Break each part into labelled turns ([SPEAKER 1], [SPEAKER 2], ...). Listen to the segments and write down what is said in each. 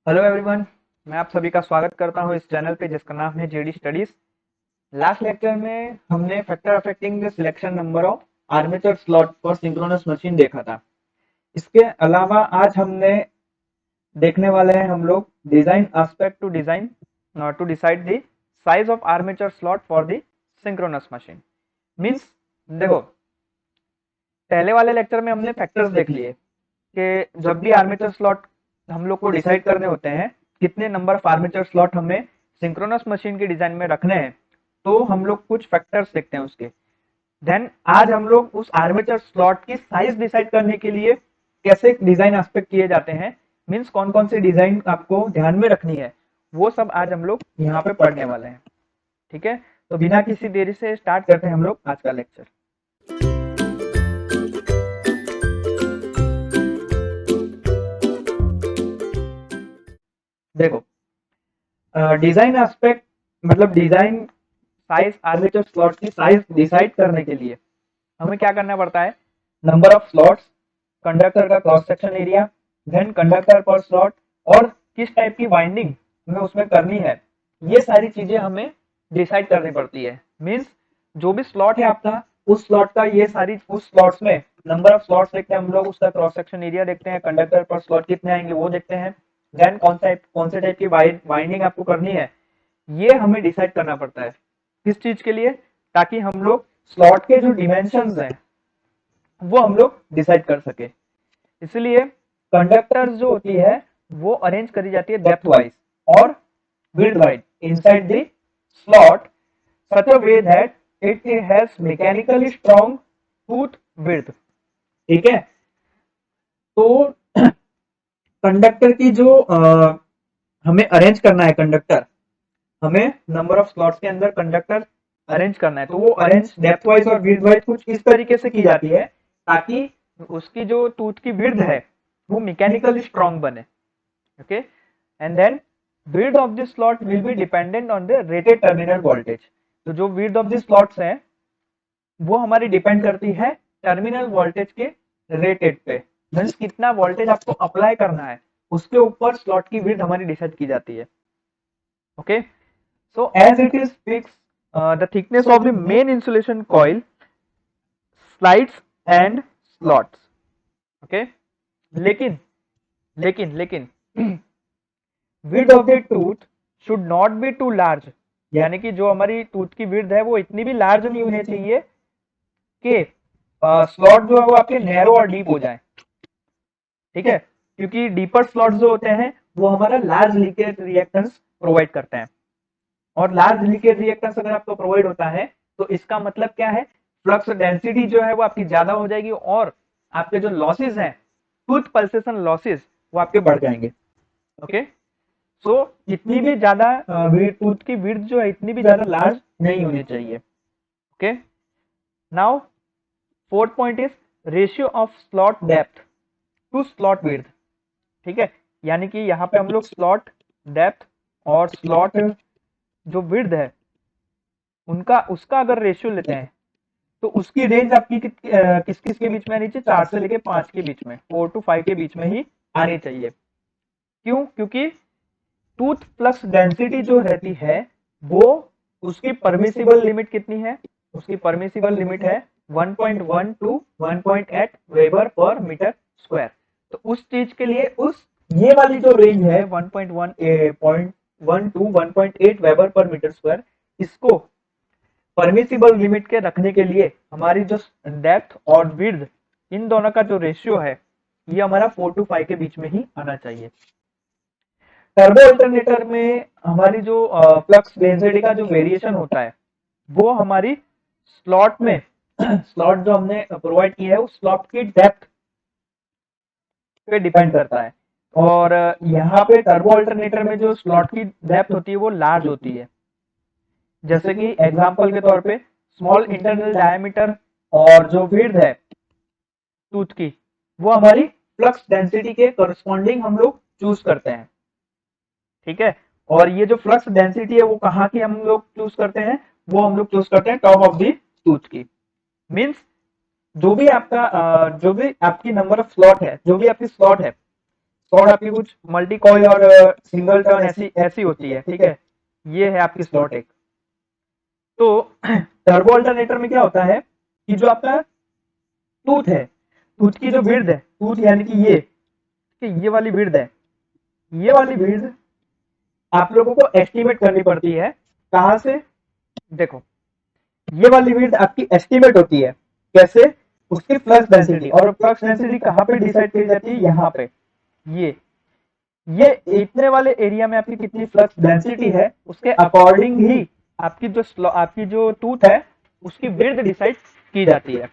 [SPEAKER 1] Hello everyone. मैं आप सभी का स्वागत करता हूं इस चैनल पे जिसका नाम है जेडी स्टडीज। लास्ट लेक्चर में हमने factor affecting the selection number of armature slot for synchronous machine देखा था। इसके अलावा आज हमने देखने वाले हैं हम लोग design aspect to design to decide the size of armature slot for the synchronous machine. Means देखो, पहले वाले लेक्चर में हमने फैक्टर्स देख लिए कि जब भी आर्मेचर स्लॉट हम लोग को डिसाइड करने होते हैं कितने नंबर ऑफ आर्मेचर स्लॉट हमें सिंक्रोनस मशीन की डिजाइन में रखने हैं, तो हम लोग कुछ फैक्टर्स देखते हैं उसके। देन आज हम लोग उस आर्मेचर स्लॉट की साइज डिसाइड करने के लिए कैसे डिजाइन एस्पेक्ट किए जाते हैं, मींस कौन कौन सी डिजाइन आपको ध्यान में रखनी है, वो सब आज हम लोग यहाँ पे पढ़ने वाले हैं। ठीक है, तो बिना किसी देरी से स्टार्ट करते हैं हम लोग आज का लेक्चर। देखो, डिजाइन एस्पेक्ट मतलब डिजाइन साइज आर्मेचर स्लॉट की साइज डिसाइड करने के लिए हमें क्या करना पड़ता है? नंबर ऑफ स्लॉट्स, कंडक्टर का cross section area, then conductor पर स्लॉट और किस टाइप की वाइंडिंग हमें उसमें करनी है, ये सारी चीजें हमें डिसाइड करनी पड़ती है। मींस जो भी स्लॉट है आपका, उस स्लॉट का ये सारी उस स्लॉट्स में नंबर ऑफ स्लॉट्स देखते हैं हम लोग, उसका क्रॉस सेक्शन एरिया देखते हैं, कंडक्टर पर स्लॉट कितने आएंगे वो देखते हैं, देन कौन से टाइप की वाइंडिंग आपको करनी है, ये हमें डिसाइड करना पड़ता है। किस चीज के लिए? ताकि हम लोग स्लॉट के जो डिमेंशंस हैं वो हम लोग डिसाइड कर सके। इसलिए कंडक्टर जो होती है वो अरेंज करी जाती है डेप्थ वाइज और width wise inside the slot such a way that it has mechanically strong tooth width. ठीक है, तो कंडक्टर की जो हमें अरेंज करना है, कंडक्टर हमें नंबर ऑफ स्लॉट्स के अंदर कंडक्टर अरेंज करना है, तो वो अरेंज डेप्थ वाइज और विड्थ वाइज कुछ इस तरीके से की जाती है ताकि उसकी जो टूथ की विड्थ है वो मैकेनिकली स्ट्रॉन्ग बने। Okay, and then width of the slot will be dependent on the rated terminal voltage. तो जो विड्थ ऑफ द स्लॉट्स है वो हमारी डिपेंड करती है टर्मिनल वोल्टेज के रेटेड पे, मींस कितना वोल्टेज आपको अप्लाई करना है उसके ऊपर स्लॉट की विड्थ हमारी डिसाइड की जाती है। Okay, so as it is fixed, the thickness of the main insulation coil slides and slots. Okay, लेकिन लेकिन width of the tooth should not be too large, यानी कि जो हमारी टूथ की विड्थ है वो इतनी भी लार्ज नहीं होनी चाहिए कि स्लॉट जो है वो आपके नैरो और डीप हो जाए। ठीक है, क्योंकि डीपर स्लॉट जो होते हैं वो हमारा लार्ज लीकेज रिएक्टेंस प्रोवाइड करते हैं, और लार्ज लीकेज रिएक्टेंस अगर आपको प्रोवाइड होता है तो इसका मतलब क्या है? फ्लक्स डेंसिटी जो है वो आपकी ज्यादा हो जाएगी और आपके जो लॉसेस हैं, टूथ पल्सेशन लॉसेस, वो आपके बढ़ जाएंगे। ओके, सो इतनी भी ज्यादा टूथ की विड्थ जो है इतनी भी ज्यादा लार्ज नहीं होनी चाहिए। Okay, now fourth point is ratio of slot depth to slot width. ठीक है, यानी कि यहाँ पे हम लोग स्लॉट डेप्थ और स्लॉट जो विड्थ है उनका उसका अगर रेशियो लेते हैं तो उसकी रेंज आपकी किस किस के बीच में आनी चाहिए? 4 से लेके 5 के बीच में, 4 to 5 के बीच में ही आनी चाहिए। क्यों? क्योंकि टूथ प्लस डेंसिटी जो रहती है वो उसकी परमिसिबल लिमिट कितनी है? उसकी परमिसिबल लिमिट है 1.1 to 1.8 weber per metre square. तो उस चीज के लिए उस ये वाली जो रेंज है 1.1 to 1.8 weber per metre square, इसको परमिसिबल लिमिट के रखने के लिए हमारी जो डेप्थ और विड्थ, इन दोनों का जो रेशियो है ये हमारा 4 to 5 के बीच में ही आना चाहिए। टर्बो अल्टरनेटर में हमारी जो फ्लक्स डेंसिटी का जो वेरिएशन होता है वो हमारी स्लॉट में स्लॉट जो हमने प्रोवाइड की है उस स्लॉट की डेप्थ पे डिपेंड करता है, और यहाँ पे टर्बो अल्टरनेटर में जो स्लॉट की डेप्थ होती है वो लार्ज होती है। जैसे कि एग्जांपल के तौर पे स्मॉल इंटरनल डायमीटर और जो विड्थ है टूथ की वो हमारी फ्लक्स डेंसिटी के करस्पॉन्डिंग हम लोग चूज करते हैं। ठीक है, और ये जो फ्लक्स डेंसिटी है वो कहाँ की हम लोग चूज करते हैं? वो हम लोग चूज करते हैं टॉप ऑफ दी टूथ की। मीन्स जो भी आपका जो भी आपकी नंबर ऑफ स्लॉट है, जो भी आपकी स्लॉट है, स्लॉट आपकी कुछ मल्टी कॉइल और सिंगल टर्न ऐसी ऐसी होती है, ठीक है। ये है आपकी स्लॉट एक। तो टर्बो अल्टरनेटर में क्या होता है कि जो आपका टूथ है, टूथ की जो विड्थ है, टूथ यानी कि ये वाली विड्थ है, ये वाली विड्थ आप लोगों को एस्टिमेट करनी पड़ती है। कहां से? देखो, ये वाली विड्थ आपकी एस्टिमेट होती है कैसे? उसकी फ्लक्स डेंसिटी, और फ्लक्स डेंसिटी कहां पे डिसाइड की जाती है? यहाँ पे। ये ये इतने वाले एरिया में आपकी कितनी फ्लक्स डेंसिटी है, उसके अकॉर्डिंग ही आपकी जो टूथ है उसकी विड्थ डिसाइड की जाती है।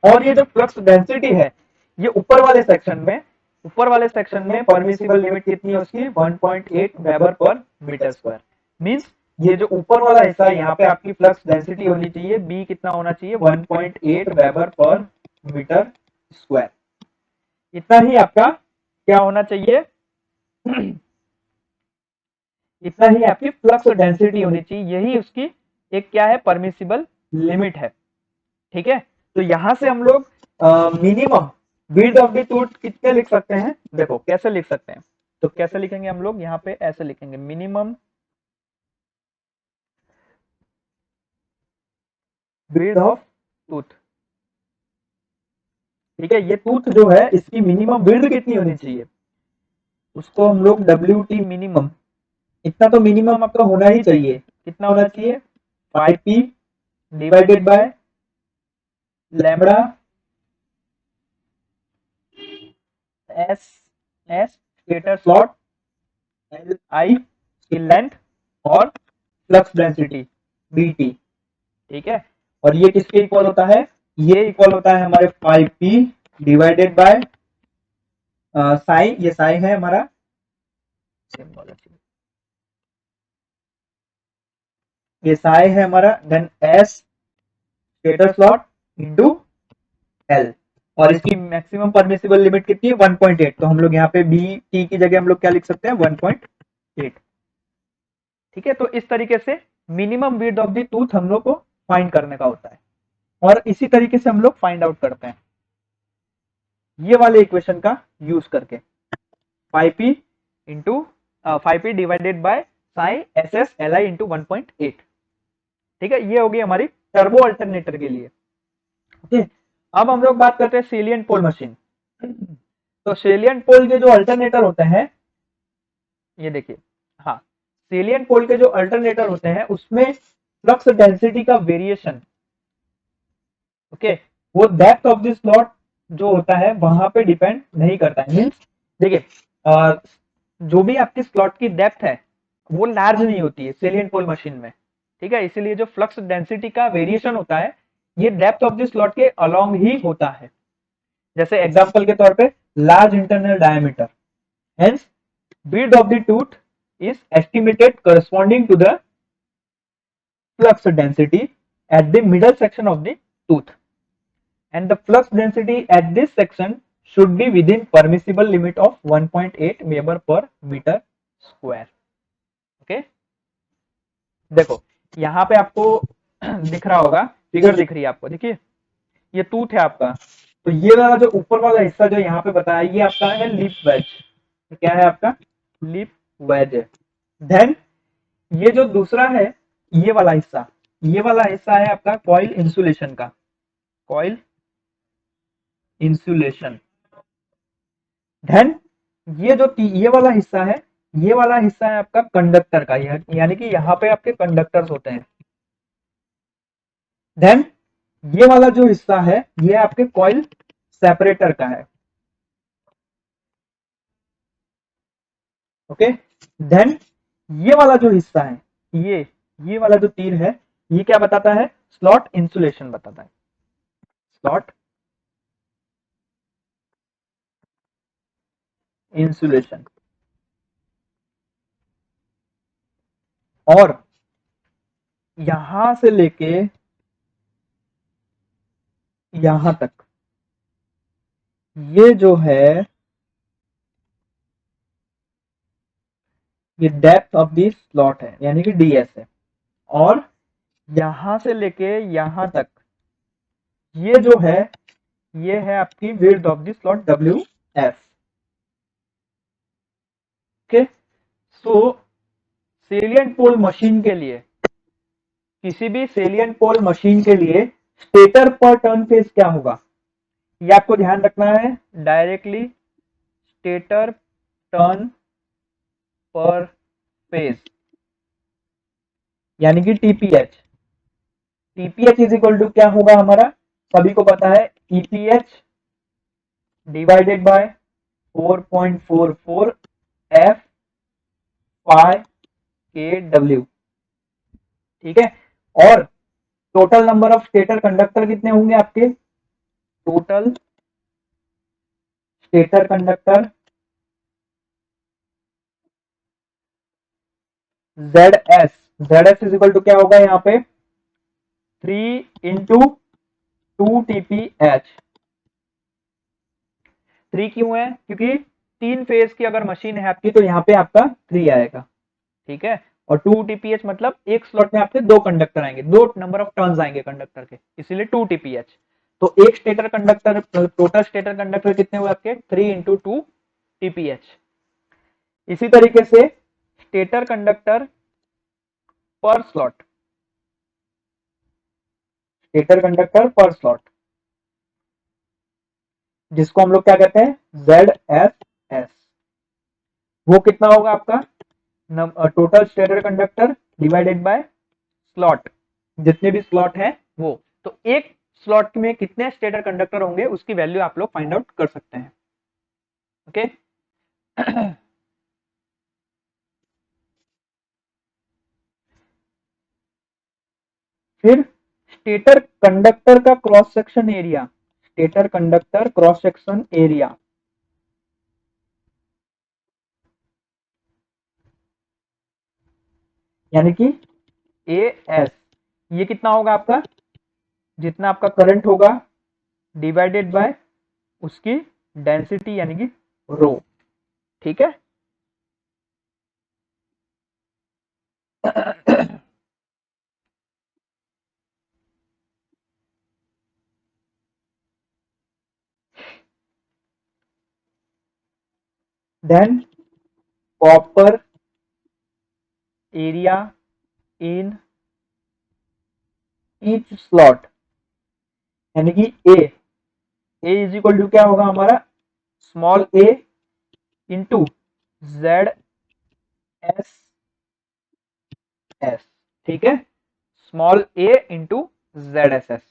[SPEAKER 1] और ये जो फ्लक्स डेंसिटी है, ये ऊपर वाले सेक्शन में परमिसिबल लिमिट कितनी है उसकी? 1.8 weber per metre square. Means ये जो ऊपर वाला हिस्सा है, यहाँ पे आपकी फ्लक्स डेंसिटी होनी चाहिए, बी कितना होना चाहिए? 1.8 वेबर पर मीटर स्क्वायर। इतना ही आपका क्या होना चाहिए? इतना ही आपकी फ्लक्स डेंसिटी होनी चाहिए। यही उसकी एक क्या है? परमिसिबल लिमिट है, ठीक है। तो यहां से हम लोग minimum width of the tooth कितने लिख सकते हैं? देखो कैसे लिख सकते हैं। तो कैसे लिखेंगे हम लोग? यहाँ पे ऐसे लिखेंगे, मिनिमम विड्थ ऑफ टूथ, ठीक है। ये टूथ जो है इसकी मिनिमम विड्थ कितनी होनी चाहिए, उसको हम लोग WT मिनिमम, इतना तो मिनिमम आपका होना ही चाहिए। कितना होना चाहिए? 5P divided by lambda S stator slot, Li की लेंथ, और फ्लक्स डेंसिटी BT, ठीक है। और ये किसके इक्वल होता है? ये इक्वल होता है हमारे 5P डिवाइडेड बाय साई, ये साई है हमारा सिंबल, ये साई है हमारा, then S stator slot into L, और इसकी मैक्सिमम परमिसिबल लिमिट कितनी है? 1.8। तो हम लोग यहाँ पे BT की जगह हम लोग क्या लिख सकते हैं? 1.8, ठीक है। तो इस तरीके से minimum width of the tooth हम लोग को फाइंड करने का होता है, और इसी तरीके से हम लोग फाइंड आउट करते हैं ये वाले इक्वेशन का यूज करके। 5P into 5P divided by Sai SS Li into 1.8, ठीक है। ये होगी हमारी टर्बो अल्टरनेटर के लिए, ओके। अब हम लोग बात करते हैं सेलिएंट पोल मशीन। तो सेलिएंट पोल के जो अल्टरनेटर होते हैं, ये देखिए, हाँ, सेलिएंट पोल के जो अल्टरनेटर होते हैं उसमें फ्लक्स डेंसिटी का वेरिएशन, ओके, वो डेप्थ ऑफ द स्लॉट जो होता है वहां पे डिपेंड नहीं करता है। मींस देखिए, जो भी आपकी स्लॉट की डेप्थ है वो लार्ज नहीं होती है सेलिएंट पोल मशीन में, ठीक है। इसीलिए जो फ्लक्स डेंसिटी का वेरिएशन होता है ये डेप्थ ऑफ द स्लॉट के अलोंग ही होता है। जैसे एग्जांपल के तौर पे large internal diameter, hence width of the tooth is estimated corresponding to the flux density at the middle section of the tooth, and the flux density at this section should be within permissible limit of 1.8 Weber per meter square, okay। देखो यहाँ पे आपको दिख रहा होगा, figure दिख रही है आपको, देखिए ये टूथ है आपका। तो ये वाला जो ऊपर वाला हिस्सा जो यहाँ पे बताया, ये आपका है लिप वेज, क्या है आपका? Lip veg. देन ये जो दूसरा है, ये वाला हिस्सा है आपका कॉइल इंसुलेशन का, कॉइल इंसुलेशन। देन ये वाला हिस्सा है, ये वाला हिस्सा है आपका कंडक्टर का, यानी कि यहाँ पे आपके कंडक्टर्स होते हैं। देन ये वाला जो हिस्सा है ये आपके कॉइल सेपरेटर का है, ओके। देन ये वाला जो हिस्सा है, ये वाला जो तीर है, ये क्या बताता है? स्लॉट इंसुलेशन बताता है, स्लॉट इंसुलेशन। और यहां से लेके यहां तक ये जो है ये डेप्थ ऑफ द स्लॉट है, यानी कि DS है। और यहां से लेके यहां तक ये जो है, ये है आपकी width of the slot WS, okay, so salient pole machine के लिए, किसी भी सेलिएंट पोल मशीन के लिए स्टेटर पर टर्न फेज क्या होगा, ये आपको ध्यान रखना है। डायरेक्टली स्टेटर टर्न पर फेज यानी कि TPH. TPH is equal to क्या होगा हमारा, सभी को पता है, EPH divided by 4.44 F phi K W. ठीक है, और total number of stator conductor कितने होंगे आपके, total stator conductor ZS, ZS is equal to क्या होगा यहाँ पे 3 इंटू 2 TPH। 3 क्यों है, क्योंकि 3 फेज की अगर मशीन है आपकी तो यहाँ पे आपका 3 आएगा। ठीक है, और 2 TPH मतलब एक स्लॉट में आपके 2 कंडक्टर आएंगे, 2 नंबर ऑफ टर्न्स आएंगे कंडक्टर के, इसीलिए 2 TPH। तो एक stator conductor, total stator conductor कितने हुए आपके 3 इंटू 2 TPH। इसी तरीके से स्टेटर कंडक्टर पर स्लॉट, स्टेटर कंडक्टर पर स्लॉट जिसको हम लोग क्या कहते हैं ZSS, वो कितना होगा आपका total stator conductor divided by slot, जितने भी स्लॉट है वो। तो एक स्लॉट में कितने स्टेटर कंडक्टर होंगे उसकी वैल्यू आप लोग फाइंड आउट कर सकते हैं। ओके फिर स्टेटर कंडक्टर का cross section area, stator conductor cross section area यानी कि AS, ये कितना होगा आपका, जितना आपका करंट होगा डिवाइडेड बाय उसकी डेंसिटी यानी कि रो। ठीक है than copper area in each slot यानी कि ए इज इक्वल टू क्या होगा हमारा स्मॉल a इंटू ZSS। ठीक है, small a into ZSS।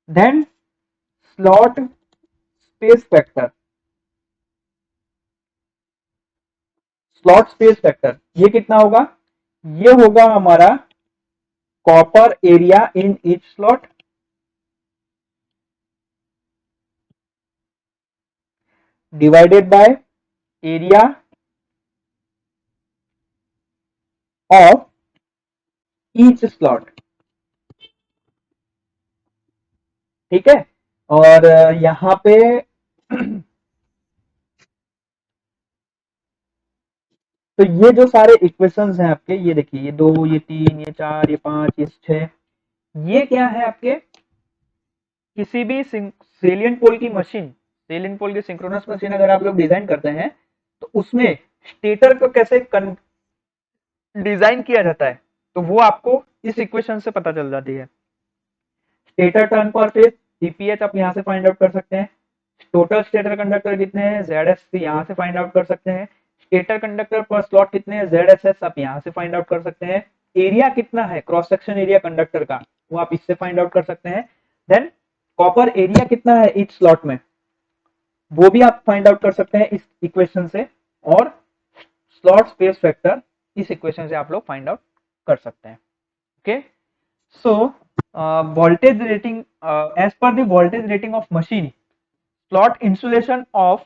[SPEAKER 1] Then slot space factor, slot space factor ये कितना होगा, ये होगा हमारा copper area in each slot divided by area of each slot. ठीक है, और यहाँ पे तो ये जो सारे इक्वेशंस हैं आपके, ये देखिए, ये 2, ये 3, ये 4, ये 5, ये 6, ये क्या है आपके, किसी भी सेलिएंट पोल की मशीन, सेलिएंट पोल की सिंक्रोनस मशीन अगर आप लोग डिजाइन करते हैं तो उसमें स्टेटर को कैसे डिजाइन किया जाता है तो वो आपको इस इक्वेशन से पता चल जाती है। स्टेटर टर्न पर फेज टीपीएच आप यहां से फाइंड आउट कर सकते हैं, टोटल स्टेटर कंडक्टर कितने हैं ZS यहां से फाइंड आउट कर सकते हैं, स्टेटर कंडक्टर पर स्लॉट कितने हैं ZSS आप यहां से फाइंड आउट कर सकते हैं, एरिया कितना है क्रॉस सेक्शन एरिया कंडक्टर का वो आप इससे फाइंड आउट कर सकते हैं, देन कॉपर एरिया कितना है ईच स्लॉट में वो भी आप फाइंड आउट कर सकते हैं इस इक्वेशन से, और स्लॉट स्पेस फैक्टर इस इक्वेशन से आप लोग फाइंड आउट कर सकते हैं। Okay, so voltage rating as per the voltage rating of machine, slot insulation of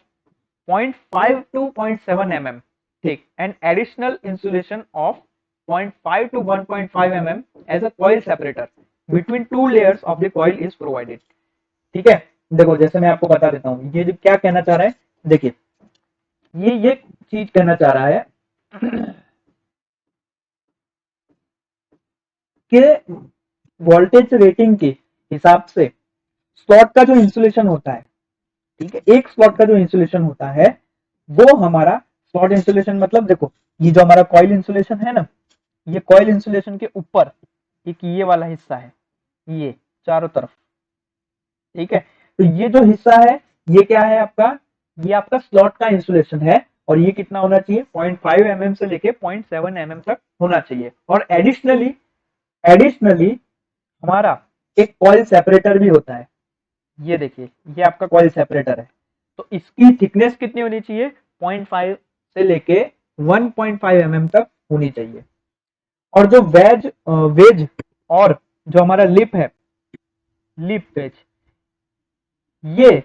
[SPEAKER 1] 0.5 to 0.7 mm thick and additional insulation of 0.5 to 1.5 mm as a coil separator between two layers of the coil is provided। ठीक है, देखो जैसे मैं आपको बता देता हूँ ये जो क्या कहना चाह रहा है, देखिए ये चीज कहना चाह रहा है कि वोल्टेज रेटिंग के हिसाब से स्लॉट का जो इंसुलेशन होता है, ठीक है, एक स्लॉट का जो इंसुलेशन होता है वो हमारा स्लॉट इंसुलेशन, मतलब देखो ये जो हमारा कॉइल इंसुलेशन है ना, ये कॉइल इंसुलेशन के ऊपर एक ये वाला हिस्सा है, ये चारों तरफ, ठीक है। तो ये जो हिस्सा है ये क्या है आपका, ये आपका स्लॉट का इंसुलेशन है, और ये कितना होना चाहिए, 0.5 mm से लेके 0.7 mm तक होना चाहिए। और एडिशनली एडिशनली हमारा एक कॉइल सेपरेटर भी होता है, ये देखिए ये आपका कॉइल सेपरेटर है। तो इसकी थिकनेस कितनी होनी चाहिए, 0.5 से लेके 1.5 mm तक होनी चाहिए। और जो वेज और जो हमारा लिप है, लिप वेज, ये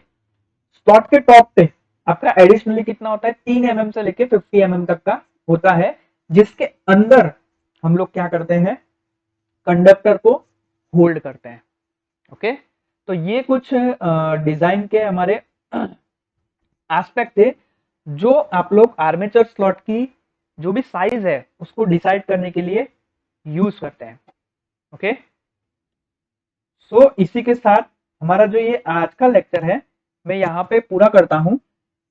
[SPEAKER 1] स्लॉट के टॉप पे आपका एडिशनली कितना होता है, 3 mm से लेके 50 mm तक का होता है, जिसके अंदर हम लोग क्या करते हैं, कंडक्टर को होल्ड करते हैं। ओके, तो ये कुछ डिजाइन के हमारे एस्पेक्ट थे जो आप लोग आर्मेचर स्लॉट की जो भी साइज है उसको डिसाइड करने के लिए यूज करते हैं। ओके, सो इसी के साथ हमारा जो ये आज का लेक्चर है मैं यहाँ पे पूरा करता हूँ।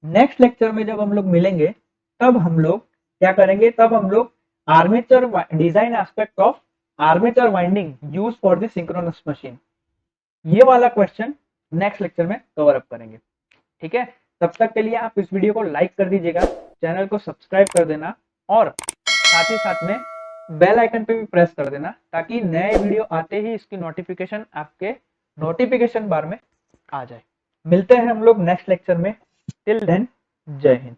[SPEAKER 1] नेक्स्ट लेक्चर में जब हम लोग मिलेंगे तब हम लोग क्या करेंगे, तब हम लोग armature design aspect of armature winding use for the synchronous machine, ये वाला क्वेश्चन नेक्स्ट लेक्चर में कवर अप करेंगे। ठीक है, तब तक के लिए आप इस वीडियो को लाइक कर दीजिएगा, चैनल को सब्सक्राइब कर देना, और साथ ही साथ में बेल आइकन पे भी प्रेस कर देना, ताकि नए वीडियो आते ही इसकी नोटिफिकेशन आपके नोटिफिकेशन बार में आ जाए। मिलते हैं हम लोग नेक्स्ट लेक्चर में, टिल देन जय हिंद।